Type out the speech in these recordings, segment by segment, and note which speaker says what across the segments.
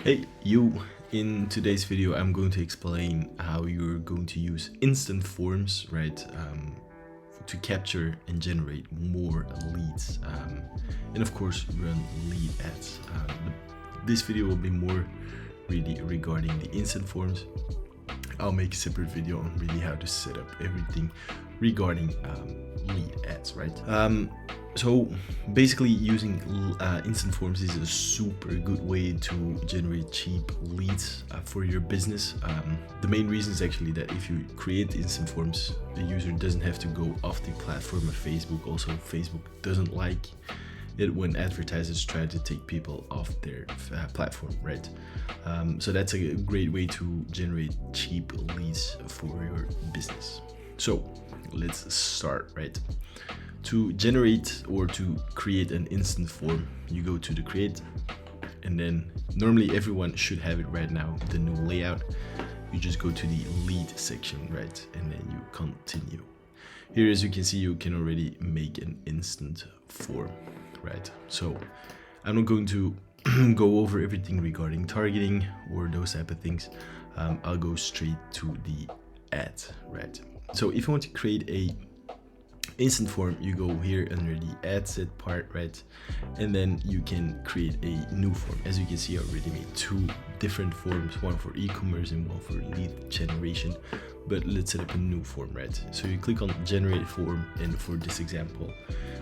Speaker 1: Hey, you! In today's video, I'm going to explain how you're going to use instant forms, right, to capture and generate more leads, and of course run lead ads. This video will be more really regarding the instant forms. I'll make a separate video on really how to set up everything regarding lead ads, right? So basically using instant forms is a super good way to generate cheap leads for your business. The main reason is actually that if you create instant forms, the user doesn't have to go off the platform of Facebook. Also, Facebook doesn't like it when advertisers try to take people off their platform, right? So that's a great way to generate cheap leads for your business. So let's start, right? To generate or to create an instant form, you go to the create, and then normally everyone should have it right now, the new layout. You just go to the lead section, right? And then you continue. Here, as you can see, you can already make an instant form, right? So I'm not going to go over everything regarding targeting or those type of things. I'll go straight to the ad, right? So if you want to create a instant form, you go here under the ad set part, right? And then you can create a new form. As you can see, I already made two different forms, one for e-commerce and one for lead generation. But let's set up a new form, right? So you click on generate form, and for this example,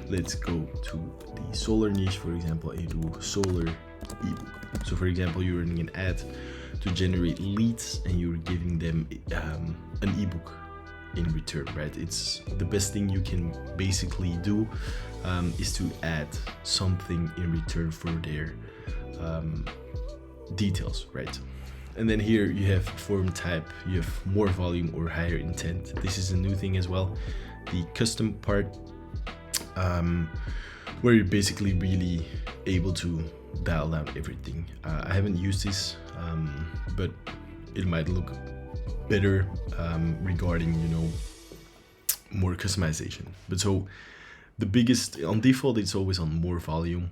Speaker 1: let's go to the solar niche. For example, I do solar ebook. So for example, you're running an ad to generate leads and you're giving them an ebook in return, right? It's the best thing you can basically do is to add something in return for their details, right? And then here you have form type, you have more volume or higher intent. This is a new thing as well, the custom part, where you're basically really able to dial down everything. I haven't used this, but it might look better regarding, you know, more customization. But so the biggest, on default, it's always on more volume.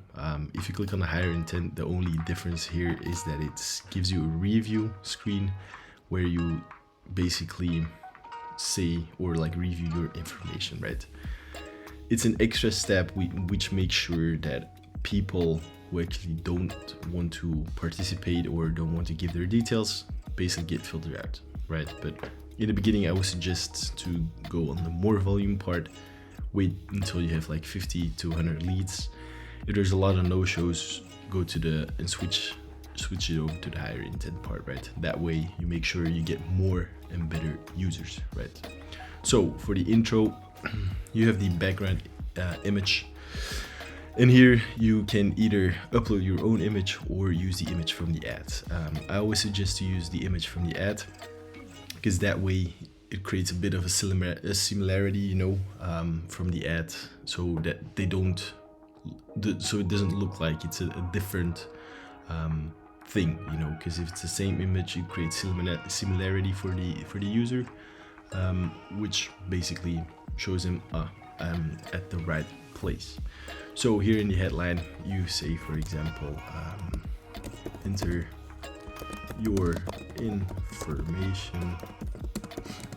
Speaker 1: If you click on the higher intent, the only difference here is that it gives you a review screen where you basically say or like review your information, right? It's an extra step which makes sure that people who actually don't want to participate or don't want to give their details basically get filtered out, right? But in the beginning, I would suggest to go on the more volume part, wait until you have like 50 to 100 leads. If there's a lot of no-shows, go to and switch it over to the higher intent part, right? That way you make sure you get more and better users, right? So for the intro, you have the background image, and here you can either upload your own image or use the image from the ad. I always suggest to use the image from the ad, because that way it creates a bit of a similarity, you know, from the ad, so that they don't, so it doesn't look like it's a different thing, you know, because if it's the same image, it creates similarity for the user, which basically shows them I'm at the right place. So here in the headline, you say, for example, enter your information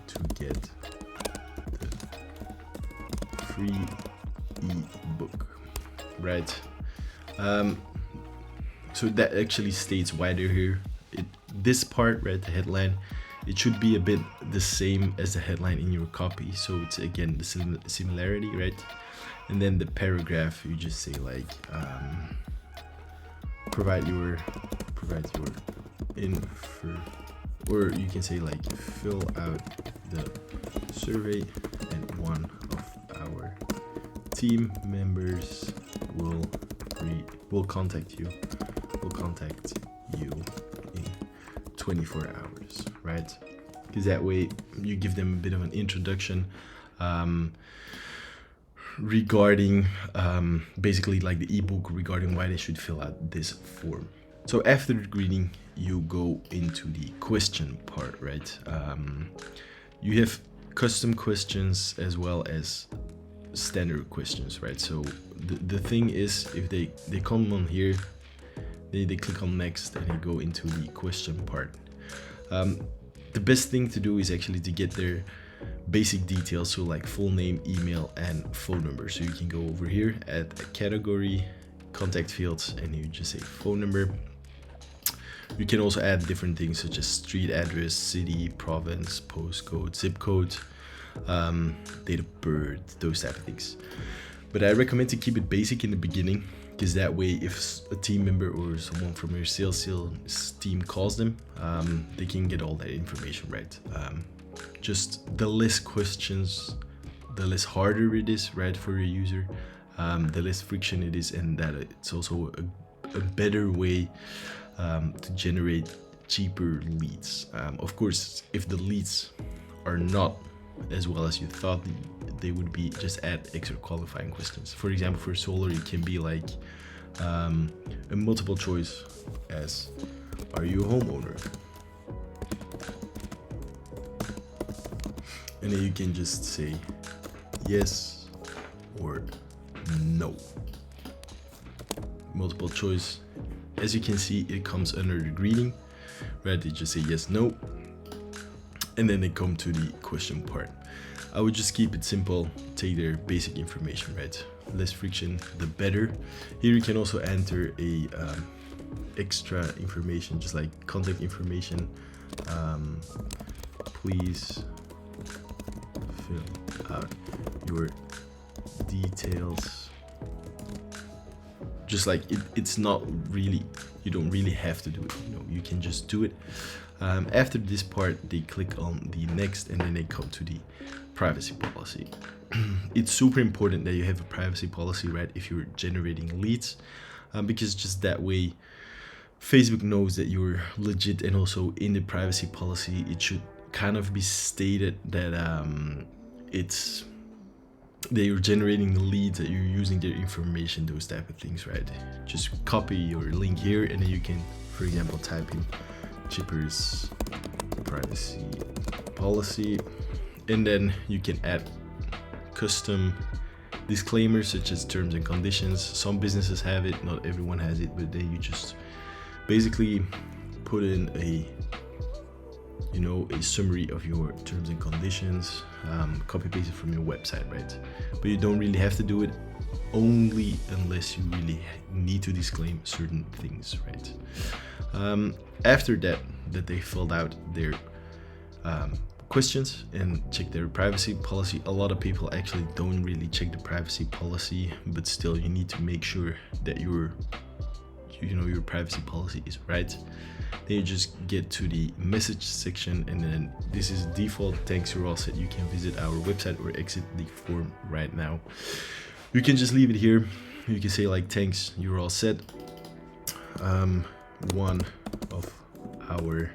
Speaker 1: to get the free ebook, right? So that actually states why they're here. This part, right, the headline, it should be a bit the same as the headline in your copy. So it's again the similarity, right? And then the paragraph, you just say like provide your info, or you can say like fill out the survey and one of our team members will contact you in 24 hours, right? Because that way you give them a bit of an introduction regarding basically like the ebook, regarding why they should fill out this form. So after the greeting, you go into the question part, right? You have custom questions as well as standard questions, right? So the thing is, if they come on here, Then they click on next and they go into the question part. The best thing to do is actually to get their basic details, so like full name, email, and phone number. So you can go over here at a category, contact fields, and you just say phone number. You can also add different things such as street address, city, province, postcode, zip code, date of birth, those type of things. But I recommend to keep it basic in the beginning, because that way if a team member or someone from your sales team calls them, they can get all that information right. Just the less questions, the less harder it is, right, for your user, the less friction it is, and that it's also a better way to generate cheaper leads. Of course, if the leads are not as well as you thought they would be, just add extra qualifying questions. For example, for solar, it can be like a multiple choice as, are you a homeowner? And then you can just say yes or no. Multiple choice, as you can see, it comes under the greeting, right? They just say yes, no, and then they come to the question part. I would just keep it simple, take their basic information, right? Less friction, the better. Here you can also enter a extra information, just like contact information. Please fill out your details. Just like it's not really, you don't really have to do it, you know, you can just do it. After this part, they click on the next, and then they come to the privacy policy. It's super important that you have a privacy policy, right, if you're generating leads, because just that way Facebook knows that you're legit. And also in the privacy policy, it should kind of be stated that it's that you're generating the leads, that you're using their information, those type of things, right? Just copy your link here, and then you can, for example, type in Chipper's privacy policy, and then you can add custom disclaimers such as terms and conditions. Some businesses have it, not everyone has it, but then you just basically put in a, you know, a summary of your terms and conditions, copy paste it from your website, right? But you don't really have to do it, only unless you really need to disclaim certain things, right? After that they filled out their questions and check their privacy policy. A lot of people actually don't really check the privacy policy, but still you need to make sure that your privacy policy is right. Then you just get to the message section, and then this is default. Thanks, you're all set. You can visit our website or exit the form right now. You can just leave it here. You can say like, thanks, you're all set. One of our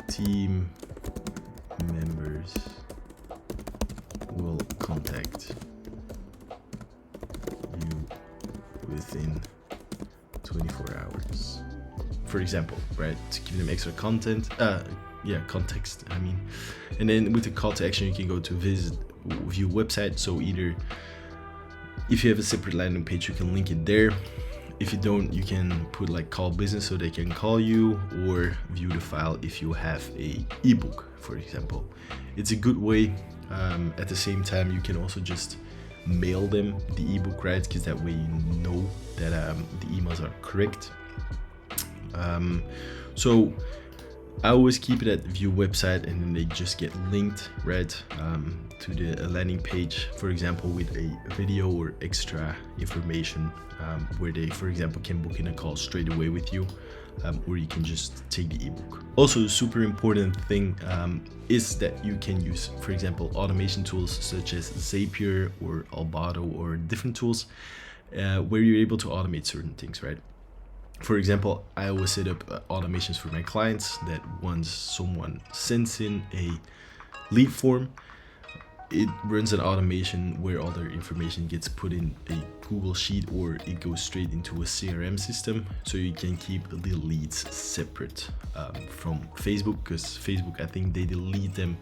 Speaker 1: team members will contact you within 24 hours. For example, right, to give them extra context, I mean. And then with the call to action, you can go to view website. So either if you have a separate landing page, you can link it there. If you don't, you can put like call business so they can call you, or view the file if you have a ebook, for example. It's a good way. At the same time, you can also just mail them the ebook, right? Because that way you know that the emails are correct. So I always keep it at view website, and then they just get linked, right, to the landing page, for example, with a video or extra information, where they, for example, can book in a call straight away with you, or you can just take the ebook. Also, a super important thing is that you can use, for example, automation tools such as Zapier or Albato or different tools where you're able to automate certain things, right? For example, I always set up automations for my clients that once someone sends in a lead form, it runs an automation where all their information gets put in a Google Sheet, or it goes straight into a CRM system, so you can keep the leads separate from Facebook, because Facebook, I think they delete them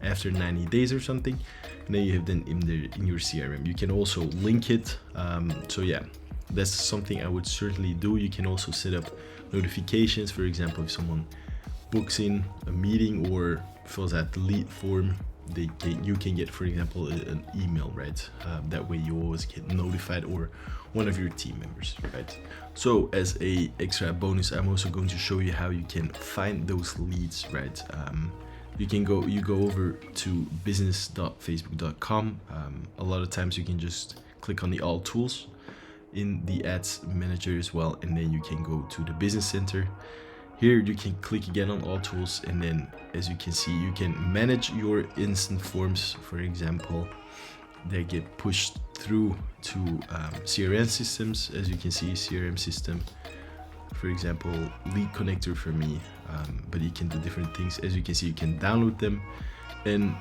Speaker 1: after 90 days or something, and then you have them in your CRM. You can also link it. So yeah, that's something I would certainly do. You can also set up notifications. For example, if someone books in a meeting or fills out the lead form, you can get, for example, an email, right? That way you always get notified, or one of your team members, right? So as a extra bonus, I'm also going to show you how you can find those leads, right? You go over to business.facebook.com. A lot of times you can just click on the all tools in the ads manager as well, and then you can go to the business center. Here you can click again on all tools, and then as you can see, you can manage your instant forms, for example. They get pushed through to CRM systems. As you can see, CRM system, for example, lead connector for me, but you can do different things. As you can see, you can download them, and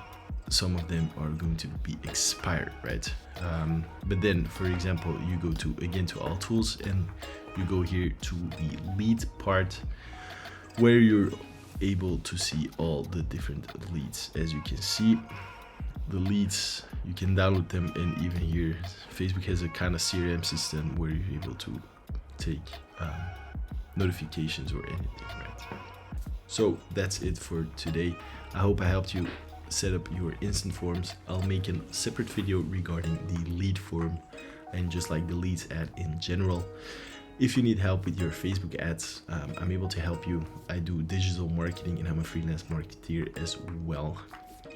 Speaker 1: some of them are going to be expired, right? But then, for example, you go to all tools, and you go here to the lead part, where you're able to see all the different leads. As you can see, the leads, you can download them, and even here Facebook has a kind of CRM system where you're able to take notifications or anything, right? So that's it for today. I hope I helped you set up your instant forms. I'll make a separate video regarding the lead form and just like the leads ad in general. If you need help with your Facebook ads, I'm able to help you. I do digital marketing, and I'm a freelance marketeer as well.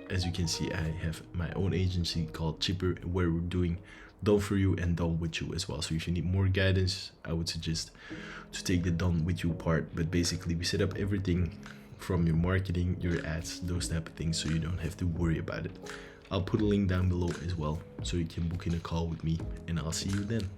Speaker 1: As you can see, I have my own agency called Chipper, where we're doing done for you and done with you as well. So if you need more guidance, I would suggest to take the done with you part. But basically, we set up everything from your marketing, your ads, those type of things, so you don't have to worry about it. I'll put a link down below as well, so you can book in a call with me, and I'll see you then.